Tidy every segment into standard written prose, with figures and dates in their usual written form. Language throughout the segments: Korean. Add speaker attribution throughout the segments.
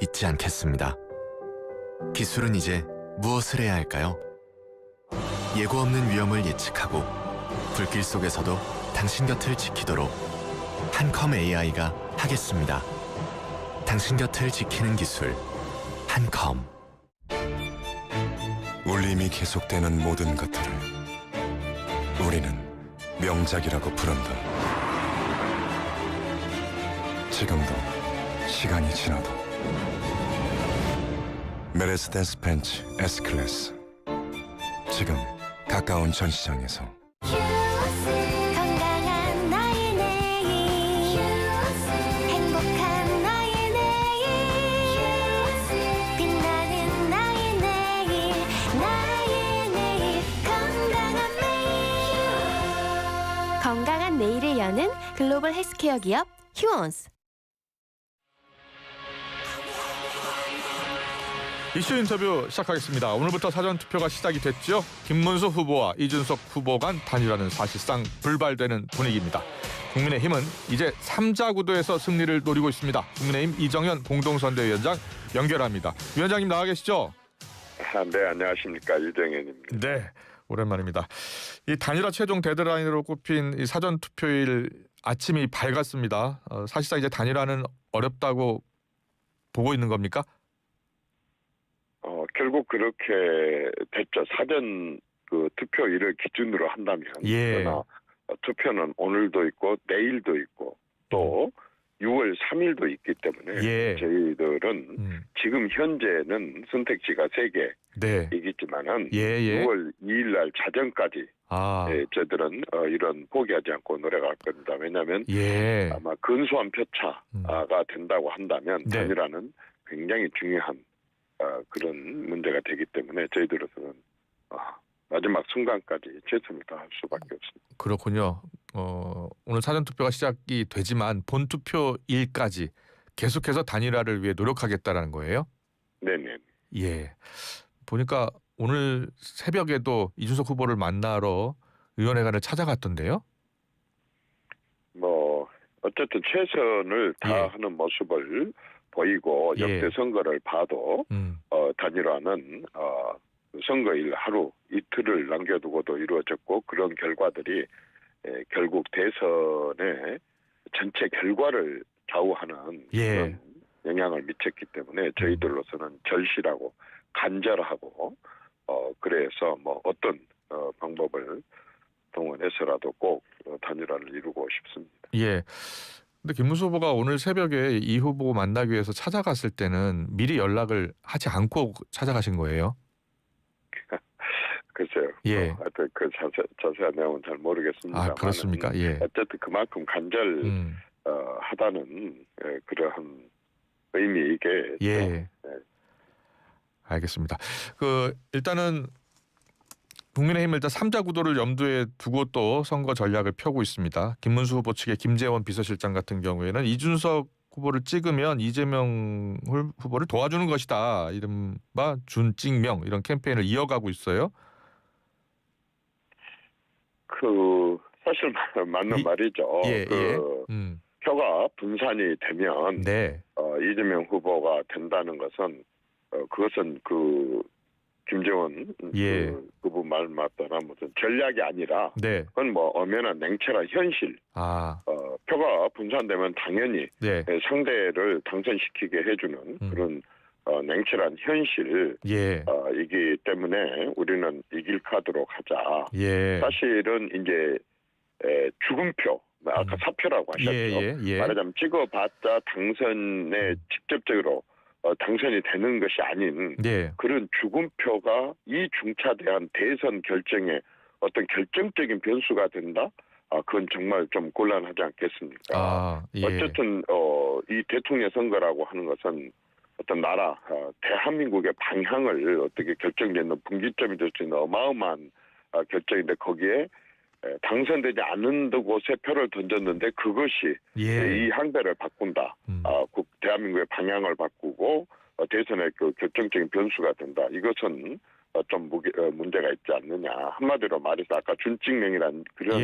Speaker 1: 잊지 않겠습니다. 기술은 이제 무엇을 해야 할까요? 예고 없는 위험을 예측하고 불길 속에서도 당신 곁을 지키도록 한컴 AI가 하겠습니다. 당신 곁을 지키는 기술 한컴.
Speaker 2: 울림이 계속되는 모든 것들을 우리는 명작이라고 부른다. 지금도 시간이 지나도 메르세데스 벤츠 S클래스 지금 가까운 전시장에서.
Speaker 3: 건강한 나의 내일 행복한 나의 내일 빛나는 나의 내일 건강한 내일 건강한 내일을 여는 글로벌 헬스케어 기업 휴원스.
Speaker 4: 이슈 인터뷰 시작하겠습니다. 오늘부터 사전투표가 시작이 됐죠. 김문수 후보와 이준석 후보 간 단일화는 사실상 불발되는 분위기입니다. 국민의힘은 이제 3자 구도에서 승리를 노리고 있습니다. 국민의힘 이정현 공동선대위원장 연결합니다. 위원장님 나와 계시죠?
Speaker 5: 네, 안녕하십니까. 이정현입니다.
Speaker 4: 네, 오랜만입니다. 이 단일화 최종 데드라인으로 꼽힌 이 사전투표일 아침이 밝았습니다. 사실상 이제 단일화는 어렵다고 보고 있는 겁니까?
Speaker 5: 결국 그렇게 됐죠. 사전 투표일을 기준으로 한다면.
Speaker 4: 예.
Speaker 5: 그러나 투표는 오늘도 있고 내일도 있고 또 6월 3일도 있기 때문에
Speaker 4: 예.
Speaker 5: 저희들은 지금 현재는 선택지가 3개이겠지만은
Speaker 4: 예.
Speaker 5: 6월 2일 날 자정까지 저희들은 이런 포기하지 않고 노력할 겁니다. 왜냐하면 아마 근소한 표차가 된다고 한다면
Speaker 4: 네.
Speaker 5: 단일화는 굉장히 중요한 그런 문제가 되기 때문에 저희들로서는 마지막 순간까지 최선을 다할 수밖에 없습니다.
Speaker 4: 그렇군요. 오늘 사전투표가 시작이 되지만 본투표일까지 계속해서 단일화를 위해 노력하겠다라는 거예요?
Speaker 5: 네네.
Speaker 4: 예. 보니까 오늘 새벽에도 이준석 후보를 만나러 의원회관을 찾아갔던데요?
Speaker 5: 어쨌든 최선을 다하는 모습을 보이고 역대 선거를 봐도 단일화는 선거일 하루 이틀을 남겨두고도 이루어졌고 그런 결과들이 결국 대선의 전체 결과를 좌우하는 그런 영향을 미쳤기 때문에 저희들로서는 절실하고 간절하고 그래서 어떤 방법을 동원해서라도 꼭 단일화를 이루고 싶습니다.
Speaker 4: 예. 근데 김문수 후보가 오늘 새벽에 이 후보 만나기 위해서 찾아갔을 때는 미리 연락을 하지 않고 찾아가신 거예요?
Speaker 5: 글쎄요.
Speaker 4: 예.
Speaker 5: 하여튼 그 자세한 내용은 잘 모르겠습니다.
Speaker 4: 그렇습니까? 예.
Speaker 5: 어쨌든 그만큼 간절하다는 그러한 의미이게.
Speaker 4: 예. 알겠습니다. 일단은 국민의힘은 일단 3자 구도를 염두에 두고 또 선거 전략을 펴고 있습니다. 김문수 후보 측의 김재원 비서실장 같은 경우에는 이준석 후보를 찍으면 이재명 후보를 도와주는 것이다. 이른바 준찍명 이런 캠페인을 이어가고 있어요.
Speaker 5: 사실 맞는 말이죠. 표가 분산이 되면 이재명 후보가 된다는 것은 그것은 김재원 그분 말 맞다나 무슨 전략이 아니라 그건 엄연한 냉철한 현실. 표가 분산되면 당연히 상대를 당선시키게 해주는 그런 냉철한 현실이기 때문에 우리는 이길 카드로 가자. 사실은 이제 죽음표 아까 사표라고 하셨죠. 말하자면 찍어봤자 당선에 직접적으로 당선이 되는 것이 아닌 그런 죽음표가 이 중차대한 대선 결정에 어떤 결정적인 변수가 된다? 그건 정말 좀 곤란하지 않겠습니까? 어쨌든 이 대통령 선거라고 하는 것은 어떤 나라, 대한민국의 방향을 어떻게 결정짓는 분기점이 될 수 있는 어마어마한 결정인데 거기에 당선되지 않는 곳에 표를 던졌는데 그것이 이 항배를 바꾼다. 대한민국의 방향을 바꾸고 대선의 그 결정적인 변수가 된다. 이것은 좀 문제가 있지 않느냐. 한마디로 말해서 아까 준칙명이라는 그런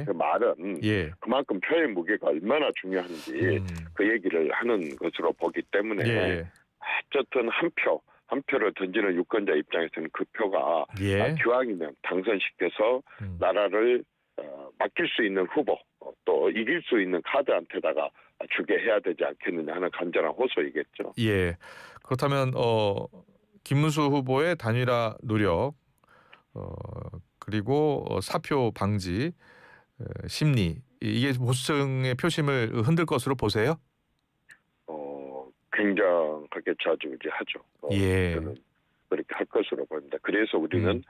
Speaker 5: 그 말은 그만큼 표의 무게가 얼마나 중요한지 그 얘기를 하는 것으로 보기 때문에 어쨌든 한 표를 던지는 유권자 입장에서는 그 표가
Speaker 4: 예.
Speaker 5: 기왕이면 당선시켜서 나라를 맡길 수 있는 후보 또 이길 수 있는 카드한테다가 주게 해야 되지 않겠느냐 하는 간절한 호소이겠죠.
Speaker 4: 예. 그렇다면 김문수 후보의 단일화 노력 그리고 사표 방지 심리 이게 보수층의 표심을 흔들 것으로 보세요?
Speaker 5: 굉장하게 좌지우지하죠.
Speaker 4: 예.
Speaker 5: 저는 그렇게 할 것으로 보입니다. 그래서 우리는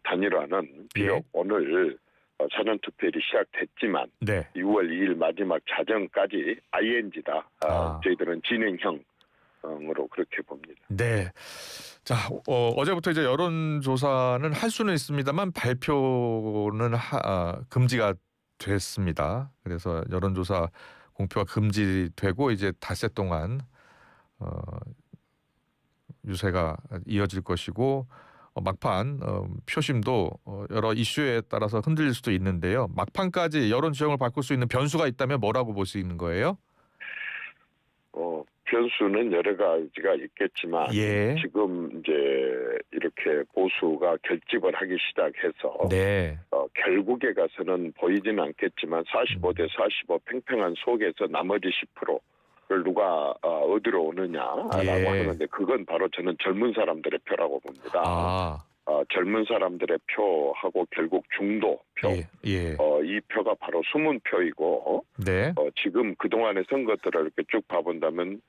Speaker 5: 단일화는 비록
Speaker 4: 예.
Speaker 5: 오늘 사전투표일이 시작됐지만
Speaker 4: 네.
Speaker 5: 6월 2일 마지막 자정까지 ING다. 저희들은 진행형으로 그렇게 봅니다.
Speaker 4: 네. 자, 어제부터 이제 여론조사는 할 수는 있습니다만 발표는 금지가 됐습니다. 그래서 여론조사 공표가 금지되고 이제 닷새 동안 유세가 이어질 것이고 막판 표심도 여러 이슈에 따라서 흔들릴 수도 있는데요. 막판까지 여론 지형을 바꿀 수 있는 변수가 있다면 뭐라고 볼 수 있는 거예요?
Speaker 5: 변수는 여러 가지가 있겠지만
Speaker 4: 예.
Speaker 5: 지금 이제 이렇게 보수가 결집을 하기 시작해서
Speaker 4: 네.
Speaker 5: 결국에 가서는 보이지는 않겠지만 45대 45 팽팽한 속에서 나머지 10%를 누가 어디로 오느냐라고
Speaker 4: 예.
Speaker 5: 하는데 그건 바로 저는 젊은 사람들의 표라고 봅니다. 젊은 사람들의 표하고 결국 중도 표,
Speaker 4: 예.
Speaker 5: 이 표가 바로 숨은 표이고
Speaker 4: 네.
Speaker 5: 지금 그동안의 선거들을 이렇게 쭉 봐본다면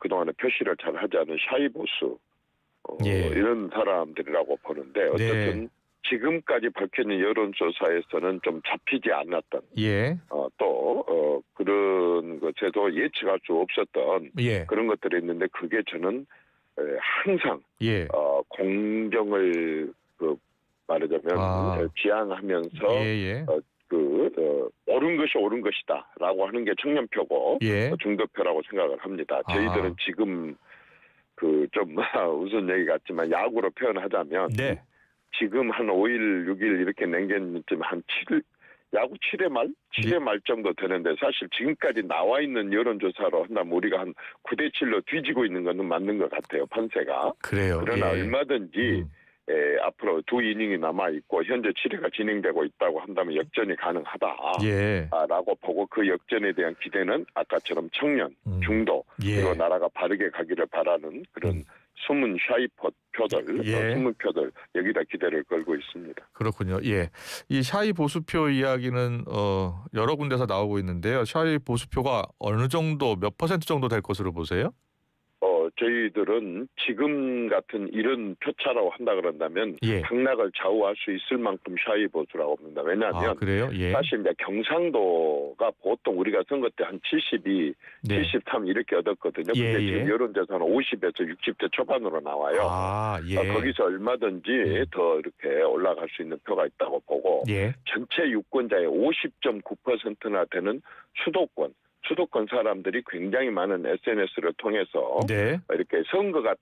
Speaker 5: 그동안에 표시를 잘 하지 않은 샤이 보수
Speaker 4: 예.
Speaker 5: 이런 사람들이라고 보는데 어쨌든
Speaker 4: 네.
Speaker 5: 지금까지 밝혀진 여론조사에서는 좀 잡히지 않았던
Speaker 4: 예.
Speaker 5: 또 그런 것에도 예측할 수 없었던
Speaker 4: 예.
Speaker 5: 그런 것들이 있는데 그게 저는 항상
Speaker 4: 예.
Speaker 5: 공정을 말하자면 지향하면서
Speaker 4: 예.
Speaker 5: 옳은 것이 옳은 것이다라고 하는 게 청년표고
Speaker 4: 예.
Speaker 5: 중도표라고 생각을 합니다. 저희들은 지금 좀 우스운 얘기 같지만 야구로 표현하자면
Speaker 4: 네.
Speaker 5: 지금 한 5일, 6일 이렇게 남겼지만 한 7일 야구 7회 말? 7회 말 정도 되는데 사실 지금까지 나와 있는 여론조사로 한다면 우리가 한 9대 7로 뒤지고 있는 것은 맞는 것 같아요. 판세가.
Speaker 4: 그래요.
Speaker 5: 그러나
Speaker 4: 예.
Speaker 5: 얼마든지 앞으로 2이닝이 남아있고 현재 7회가 진행되고 있다고 한다면 역전이 가능하다라고
Speaker 4: 예.
Speaker 5: 보고 그 역전에 대한 기대는 아까처럼 청년, 중도
Speaker 4: 예.
Speaker 5: 그리고 나라가 바르게 가기를 바라는 그런 숨은 샤이 표들, 숨은 표들 여기다 기대를 걸고 있습니다.
Speaker 4: 그렇군요. 예, 이 샤이 보수표 이야기는 여러 군데서 나오고 있는데요. 샤이 보수표가 어느 정도 몇 % 정도 될 것으로 보세요?
Speaker 5: 저희들은 지금 같은 이런 표차라고 한다 그런다면 강락을 좌우할 수 있을 만큼 샤이 보수라고 봅니다. 왜냐하면
Speaker 4: 그래요? 예.
Speaker 5: 사실 이제 경상도가 보통 우리가 선거 때 한 72, 73 이렇게 얻었거든요. 근데 지금 여론조사는 50에서 60대 초반으로 나와요. 거기서 얼마든지 더 이렇게 올라갈 수 있는 표가 있다고 보고 전체 유권자의 50.9%나 되는 수도권 사람들이 굉장히 많은 SNS를 통해서 이렇게 선거가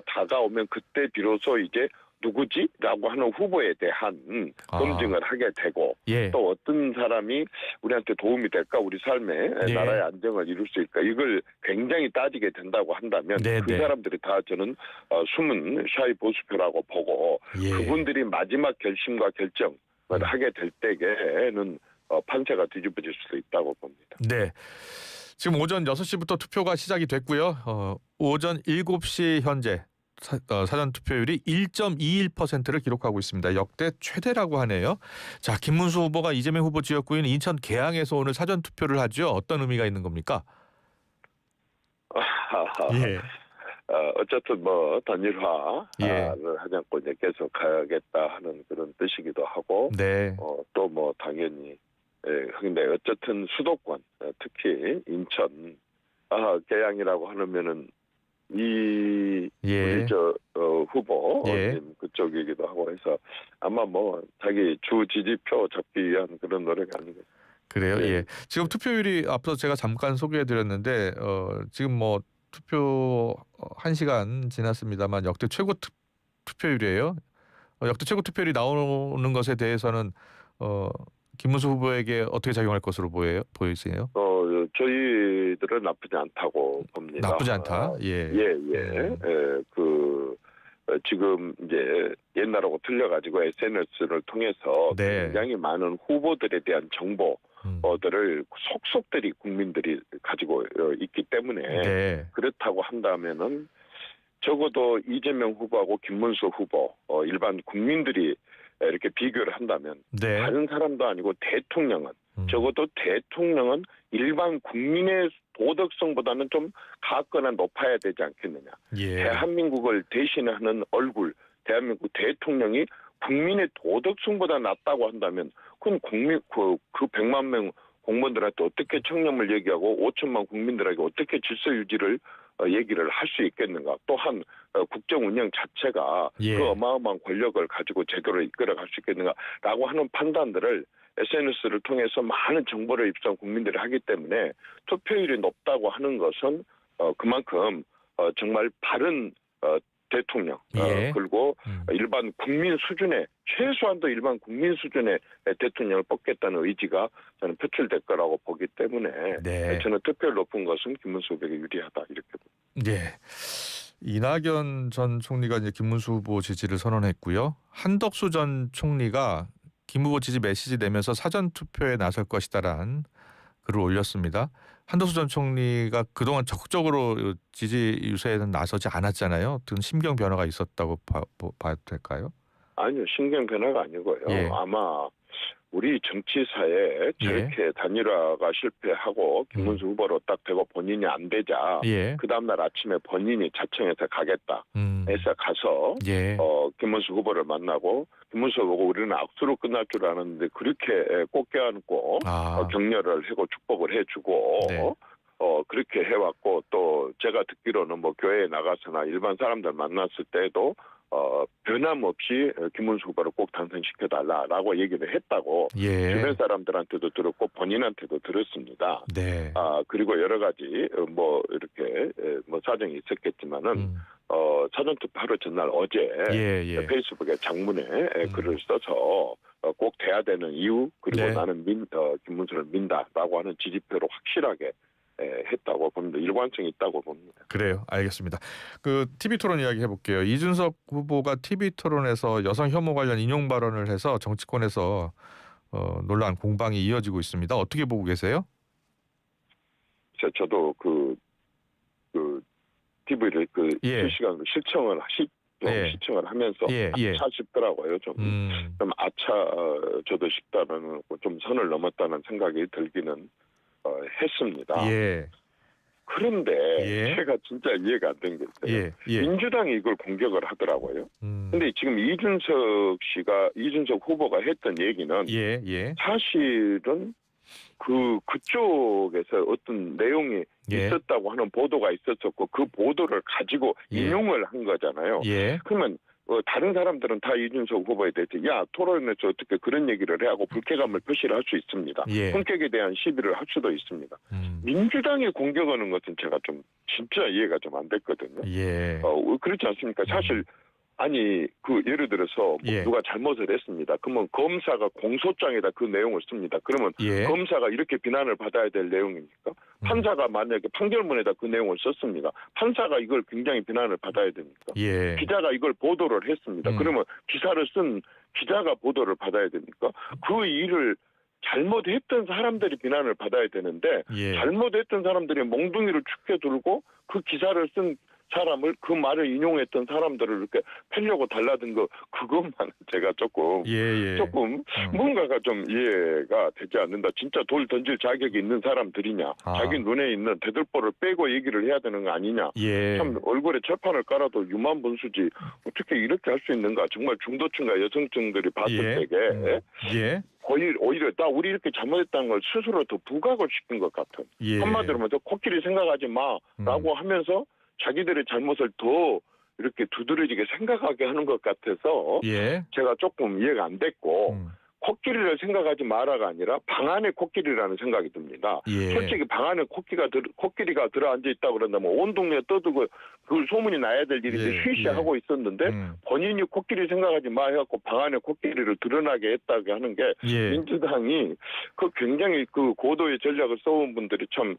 Speaker 5: 다가오면 그때 비로소 이제 누구지라고 하는 후보에 대한 검증을 하게 되고 또 어떤 사람이 우리한테 도움이 될까 우리 삶에 나라의 안정을 이룰 수 있을까 이걸 굉장히 따지게 된다고 한다면 그 사람들이 다 저는 숨은 샤이 보수표라고 보고 그분들이 마지막 결심과 결정을 하게 될 때에는 판세가 뒤집어질 수도 있다고 봅니다.
Speaker 4: 네. 지금 오전 6시부터 투표가 시작이 됐고요. 오전 7시 현재 사전 투표율이 1.21%를 기록하고 있습니다. 역대 최대라고 하네요. 자, 김문수 후보가 이재명 후보 지역구인 인천 계양에서 오늘 사전 투표를 하죠. 어떤 의미가 있는 겁니까?
Speaker 5: 어쨌든 단일화를 하지 않고 이제 계속 가야겠다 하는 그런 뜻이기도 하고 또 당연히 근데 어쨌든 수도권 특히 인천 계양이라고 하면은 우리 후보 그쪽이기도 하고 해서 아마 자기 주 지지표 잡기 위한 그런 노력이 아니겠습니까?
Speaker 4: 그래요. 예. 지금 투표율이 앞서 제가 잠깐 소개해드렸는데 지금 투표 1시간 지났습니다.만 역대 최고 투표율이에요. 역대 최고 투표율이 나오는 것에 대해서는 김문수 후보에게 어떻게 작용할 것으로 보이세요?
Speaker 5: 저희들은 나쁘지 않다고 봅니다.
Speaker 4: 나쁘지 않다. 예.
Speaker 5: 지금 이제 옛날하고 틀려가지고 SNS를 통해서
Speaker 4: 네.
Speaker 5: 굉장히 많은 후보들에 대한 정보들을 속속들이 국민들이 가지고 있기 때문에
Speaker 4: 네.
Speaker 5: 그렇다고 한다면은 적어도 이재명 후보하고 김문수 후보 일반 국민들이 이렇게 비교를 한다면
Speaker 4: 네.
Speaker 5: 다른 사람도 아니고 대통령은 적어도 대통령은 일반 국민의 도덕성보다는 좀 가거나 높아야 되지 않겠느냐.
Speaker 4: 예.
Speaker 5: 대한민국을 대신하는 얼굴, 대한민국 대통령이 국민의 도덕성보다 낮다고 한다면 그건 국민 그 100만 명 공무원들한테 어떻게 청렴을 얘기하고 5천만 국민들에게 어떻게 질서 유지를 얘기를 할 수 있겠는가. 또한 국정 운영 자체가
Speaker 4: 예.
Speaker 5: 그 어마어마한 권력을 가지고 제대로 이끌어갈 수 있겠는가라고 하는 판단들을 SNS를 통해서 많은 정보를 입수한 국민들이 하기 때문에 투표율이 높다고 하는 것은 그만큼 정말 바른 대통령
Speaker 4: 예.
Speaker 5: 그리고 일반 국민 수준의 최소한도 일반 국민 수준의 대통령을 뽑겠다는 의지가 저는 표출될 거라고 보기 때문에
Speaker 4: 네.
Speaker 5: 저는 투표율 높은 것은 김문수 후보에게 유리하다 이렇게 봅니다.
Speaker 4: 네. 이낙연 전 총리가 이제 김문수 후보 지지를 선언했고요. 한덕수 전 총리가 김 후보 지지 메시지 내면서 사전 투표에 나설 것이다라는 글을 올렸습니다. 한덕수 전 총리가 그동안 적극적으로 지지 유세에는 나서지 않았잖아요. 어떤 심경 변화가 있었다고 봐도 될까요?
Speaker 5: 아니요. 심경 변화가 아니고요.
Speaker 4: 예.
Speaker 5: 아마 우리 정치사에 저렇게 단일화가 실패하고 김문수 후보로 딱 되고 본인이 안 되자
Speaker 4: 예.
Speaker 5: 그 다음날 아침에 본인이 자청해서 가겠다 해서 가서
Speaker 4: 예.
Speaker 5: 김문수 후보를 만나고 김문수 후보가 우리는 악수로 끝날 줄 알았는데 그렇게 꼭 껴안고 격려를 하고 축복을 해주고
Speaker 4: 네.
Speaker 5: 그렇게 해왔고 또 제가 듣기로는 뭐 교회에 나가서나 일반 사람들 만났을 때도 변함없이 김문수 후보를 꼭 당선시켜달라라고 얘기를 했다고
Speaker 4: 예.
Speaker 5: 주변 사람들한테도 들었고 본인한테도 들었습니다.
Speaker 4: 네.
Speaker 5: 그리고 여러 가지 뭐 이렇게 뭐 사정이 있었겠지만은 사전 투표 하루 전날 어제
Speaker 4: 예.
Speaker 5: 페이스북에 장문에 글을 써서 꼭 돼야 되는 이유 그리고
Speaker 4: 네.
Speaker 5: 나는 김문수를 민다라고 하는 지지표로 확실하게 했다고 봅니다. 일관성이 있다고 봅니다.
Speaker 4: 그래요. 알겠습니다. 그 TV 토론 이야기 해볼게요. 이준석 후보가 TV 토론에서 여성 혐오 관련 인용 발언을 해서 정치권에서 논란 공방이 이어지고 있습니다. 어떻게 보고 계세요?
Speaker 5: 저도 그 TV를 실시간으로 시청을 하면서 아차 싶더라고요. 좀 아차 저도 싶다는 좀 선을 넘었다는 생각이 들기는 했습니다.
Speaker 4: 예.
Speaker 5: 그런데 제가 진짜 이해가 안 된 게 있어요. 민주당이 이걸 공격을 하더라고요. 근데 지금 이준석 후보가 했던 얘기는 사실은 그쪽에서 어떤 내용이 있었다고 하는 보도가 있었었고 그 보도를 가지고 인용을 한 거잖아요. 그러면 다른 사람들은 다 이준석 후보에 대해서 토론에서 어떻게 그런 얘기를 해 하고 불쾌감을 표시를 할 수 있습니다. 성격에 대한 시비를 할 수도 있습니다. 민주당이 공격하는 것은 제가 좀 진짜 이해가 좀 안 됐거든요. 그렇지 않습니까? 사실 아니 예를 들어서 누가 잘못을 했습니다. 그러면 검사가 공소장에다 그 내용을 씁니다. 그러면 검사가 이렇게 비난을 받아야 될 내용입니까? 판사가 만약에 판결문에다 그 내용을 썼습니다. 판사가 이걸 굉장히 비난을 받아야 됩니까? 기자가 이걸 보도를 했습니다. 그러면 기사를 쓴 기자가 보도를 받아야 됩니까? 그 일을 잘못했던 사람들이 비난을 받아야 되는데 잘못했던 사람들이 몽둥이를 축해 들고 그 기사를 쓴 사람을 그 말을 인용했던 사람들을 이렇게 패려고 달라든 그것만 제가 조금 뭔가가 좀 이해가 되지 않는다. 진짜 돌 던질 자격이 있는 사람들이냐. 자기 눈에 있는 대들보를 빼고 얘기를 해야 되는 거 아니냐. 참 얼굴에 철판을 깔아도 유만분수지 어떻게 이렇게 할 수 있는가. 정말 중도층과 여성층들이 봤을 때에 오히려 우리 이렇게 잘못했다는 걸 스스로 더 부각을 시킨 것 같은. 한마디로 말해서 코끼리 생각하지 마라고 하면서 자기들의 잘못을 더 이렇게 두드러지게 생각하게 하는 것 같아서 제가 조금 이해가 안 됐고 코끼리를 생각하지 마라가 아니라 방 안에 코끼리라는 생각이 듭니다.
Speaker 4: 예.
Speaker 5: 솔직히 방 안에 코끼리가 들어앉아 있다고 그런다면 온 동네에 떠들고 그 소문이 나야 될 일인데
Speaker 4: 예.
Speaker 5: 쉬쉬하고 있었는데 본인이 코끼리 생각하지 마 해갖고 방 안에 코끼리를 드러나게 했다고 하는 게
Speaker 4: 예.
Speaker 5: 민주당이 그 굉장히 그 고도의 전략을 써온 분들이 참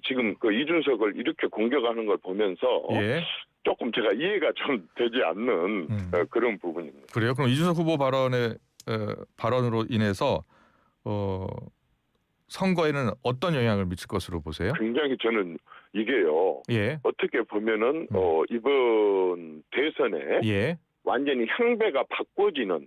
Speaker 5: 지금 그 이준석을 이렇게 공격하는 걸 보면서
Speaker 4: 예.
Speaker 5: 조금 제가 이해가 좀 되지 않는 그런 부분입니다.
Speaker 4: 그래요. 그럼 이준석 후보 발언으로 인해서 선거에는 어떤 영향을 미칠 것으로 보세요?
Speaker 5: 굉장히 저는 이게요.
Speaker 4: 예.
Speaker 5: 어떻게 보면은 이번 대선에
Speaker 4: 예.
Speaker 5: 완전히 향배가 바꿔지는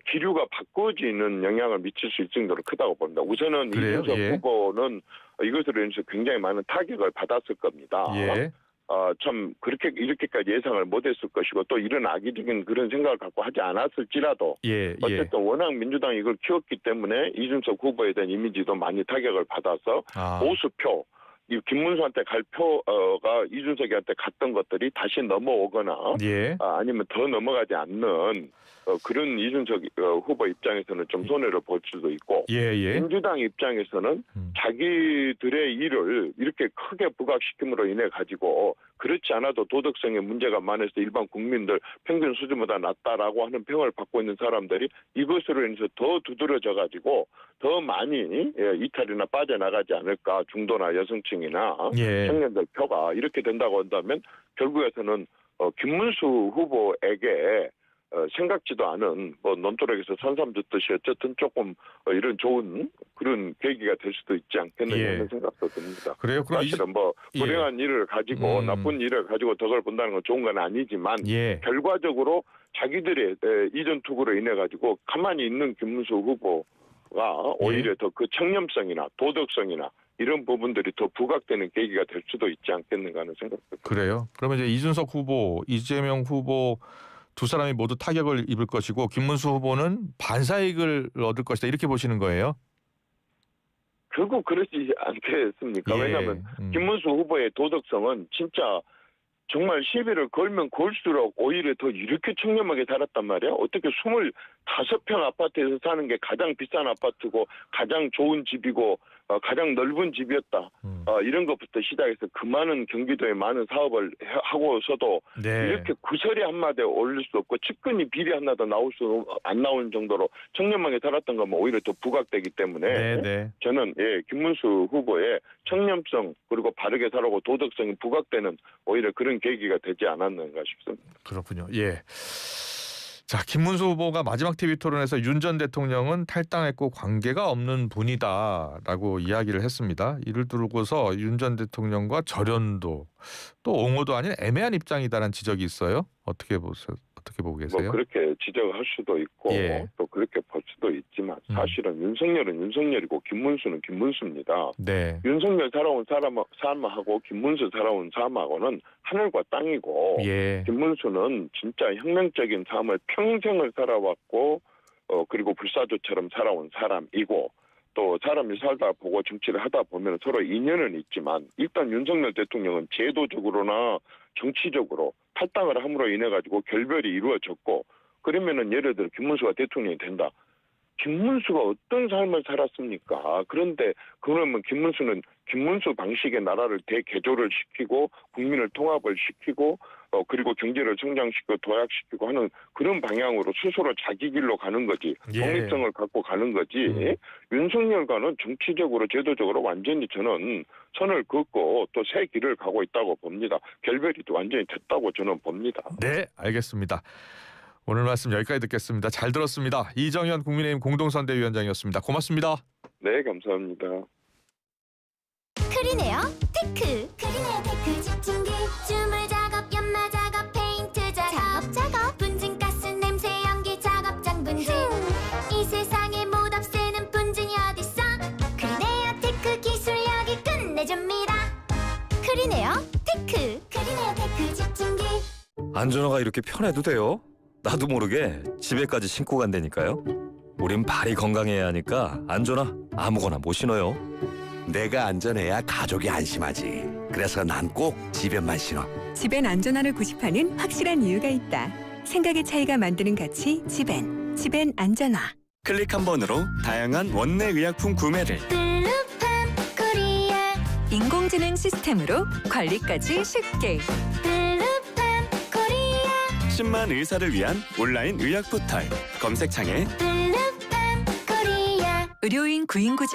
Speaker 5: 기류가 바꿔지는 영향을 미칠 수 있을 정도로 크다고 봅니다. 우선은
Speaker 4: 그래요?
Speaker 5: 이준석
Speaker 4: 예.
Speaker 5: 후보는 이것으로 인해서 굉장히 많은 타격을 받았을 겁니다.
Speaker 4: 예.
Speaker 5: 참 그렇게 이렇게까지 예상을 못했을 것이고 또 이런 악의적인 그런 생각을 갖고 하지 않았을지라도
Speaker 4: 예.
Speaker 5: 어쨌든 워낙 민주당이 이걸 키웠기 때문에 이준석 후보에 대한 이미지도 많이 타격을 받아서 보수표 이 김문수한테 갈 표가 이준석이한테 갔던 것들이 다시 넘어오거나
Speaker 4: 예.
Speaker 5: 아니면 더 넘어가지 않는 그런 이준석 후보 입장에서는 좀 손해를 볼 수도 있고
Speaker 4: 예.
Speaker 5: 민주당 입장에서는 자기들의 일을 이렇게 크게 부각시킴으로 인해 가지고 그렇지 않아도 도덕성에 문제가 많아서 일반 국민들 평균 수준보다 낮다라고 하는 평을 받고 있는 사람들이 이것으로 인해서 더 두드러져 가지고 더 많이 이탈이나 빠져나가지 않을까 중도나 여성층이나
Speaker 4: 예.
Speaker 5: 청년들 표가 이렇게 된다고 한다면 결국에서는 김문수 후보에게 생각지도 않은 논두렁에서 산삼 줬듯이 어쨌든 조금 이런 좋은 그런 계기가 될 수도 있지 않겠느냐 하는 생각도 듭니다.
Speaker 4: 그래요? 그럼
Speaker 5: 사실은 불행한 일을 가지고 나쁜 일을 가지고 덕을 본다는 건 좋은 건 아니지만
Speaker 4: 예.
Speaker 5: 결과적으로 자기들의 이전 투구로 인해 가지고 가만히 있는 김문수 후보가 오히려 더 그 청렴성이나 도덕성이나 이런 부분들이 더 부각되는 계기가 될 수도 있지 않겠는가 하는 생각도 듭니다.
Speaker 4: 그래요? 그러면 이제 이준석 후보, 이재명 후보 두 사람이 모두 타격을 입을 것이고 김문수 후보는 반사이익을 얻을 것이다 이렇게 보시는 거예요?
Speaker 5: 결국 그렇지 않겠습니까?
Speaker 4: 예.
Speaker 5: 왜냐하면 김문수 후보의 도덕성은 진짜 정말 시비를 걸면 걸수록 오히려 더 이렇게 청렴하게 살았단 말이야. 어떻게 25평 아파트에서 사는 게 가장 비싼 아파트고 가장 좋은 집이고 가장 넓은 집이었다. 이런 것부터 시작해서 그 많은 경기도에 많은 사업을 하고서도
Speaker 4: 네.
Speaker 5: 이렇게 구설이 한마디에 올릴 수 없고 측근이 비리 하나도 안 나오는 정도로 청렴하게 살았던 거면 오히려 더 부각되기 때문에
Speaker 4: 네.
Speaker 5: 저는 김문수 후보의 청렴성 그리고 바르게 살아고 도덕성이 부각되는 오히려 그런 계기가 되지 않았는가 싶습니다.
Speaker 4: 그렇군요. 예. 자, 김문수 후보가 마지막 TV 토론에서 윤 전 대통령은 탈당했고 관계가 없는 분이다라고 이야기를 했습니다. 이를 두고서 윤 전 대통령과 절연도 또 옹호도 아닌 애매한 입장이다라는 지적이 있어요. 어떻게 보고 계세요?
Speaker 5: 그렇게 지적할 수도 있고 또 그렇게 볼 수도 있지만 사실은 윤석열은 윤석열이고 김문수는 김문수입니다.
Speaker 4: 네.
Speaker 5: 윤석열 살아온 삶하고 김문수 살아온 삶하고는 하늘과 땅이고 김문수는 진짜 혁명적인 삶을 평생을 살아왔고 그리고 불사조처럼 살아온 사람이고 또 사람이 살다 보고 정치를 하다 보면 서로 인연은 있지만 일단 윤석열 대통령은 제도적으로나 정치적으로 탈당을 함으로 인해 가지고 결별이 이루어졌고 그러면은 예를 들어 김문수가 대통령이 된다. 김문수가 어떤 삶을 살았습니까? 그런데 그러면 김문수는 김문수 방식의 나라를 대개조를 시키고 국민을 통합을 시키고 그리고 경제를 성장시키고 도약시키고 하는 그런 방향으로 스스로 자기 길로 가는 거지. 독립성을 갖고 가는 거지. 윤석열과는 정치적으로 제도적으로 완전히 저는 선을 긋고 또 새 길을 가고 있다고 봅니다. 결별이 완전히 됐다고 저는 봅니다.
Speaker 4: 네, 알겠습니다. 오늘 말씀 여기까지 듣겠습니다. 잘 들었습니다. 이정현 국민의힘 공동선대위원장이었습니다. 고맙습니다.
Speaker 5: 네, 감사합니다.
Speaker 3: 크리네어 테크. 크리네어 테크 집중기 주물 작업 연마 작업 페인트 작업 분진가스 냄새 연기 작업장 분진 이 세상에 못 없애는 분진이 어딨어 크리네어 테크 기술력이 끝내줍니다. 크리네어 테크. 크리네어 테크 집중기.
Speaker 6: 안전화가 이렇게 편해도 돼요? 나도 모르게 집에까지 신고 간다니까요. 우린 발이 건강해야 하니까 안전화 아무거나 못 신어요.
Speaker 7: 내가 안전해야 가족이 안심하지. 그래서 난 꼭 집에만 신어.
Speaker 8: 집엔 안전화를 구입하는 확실한 이유가 있다. 생각의 차이가 만드는 가치 집엔 안전화. 클릭 한 번으로 다양한 원내 의약품 구매를.
Speaker 3: 블루팜 코리아.
Speaker 9: 인공지능 시스템으로 관리까지 쉽게.
Speaker 3: 블루팜 코리아.
Speaker 8: 10만 의사를 위한 온라인 의약 포털. 검색창에
Speaker 3: 블루팜 코리아.
Speaker 9: 의료인 구인구직